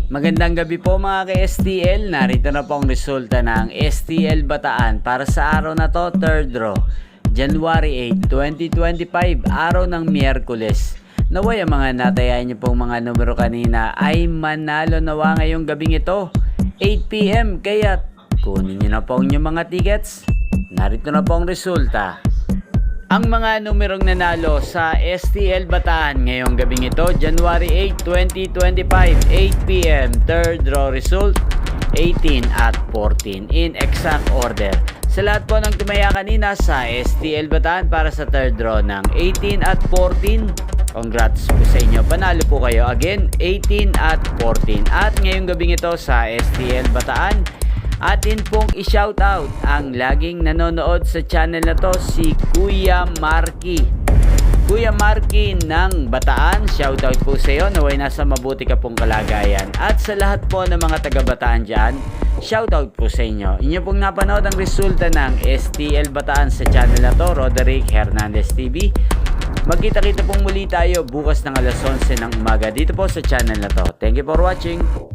Magandang gabi po mga ka-STL. Narito na po ang resulta ng STL Bataan para sa araw na to, third draw. January 8, 2025, araw ng Miyerkules. Naway ang mga natayain niyo pong mga numero kanina ay manalo nawa ngayong gabing ito, 8 PM. Kaya kunin niyo na po ang inyong mga tickets. Narito na po ang resulta. Ang mga numerong nanalo sa STL Bataan ngayong gabing ito, January 8, 2025, 8 PM, third draw result, 18 at 14 in exact order. Sa lahat po ng tumaya kanina sa STL Bataan para sa third draw ng 18 at 14, congrats po sa inyo. Panalo po kayo again, 18 at 14. At ngayong gabing ito sa STL Bataan, atin pong i-shoutout ang laging nanonood sa channel na to, si Kuya Marky. Kuya Marky ng Bataan, shoutout po sa iyo. Naway nasa mabuti ka pong kalagayan. At sa lahat po ng mga taga-Bataan dyan, shoutout po sa inyo. Inyo pong napanood ang resulta ng STL Bataan sa channel na to, Roderick Hernandez TV. Magkita-kita pong muli tayo bukas ng alas 11 ng umaga dito po sa channel na to. Thank you for watching.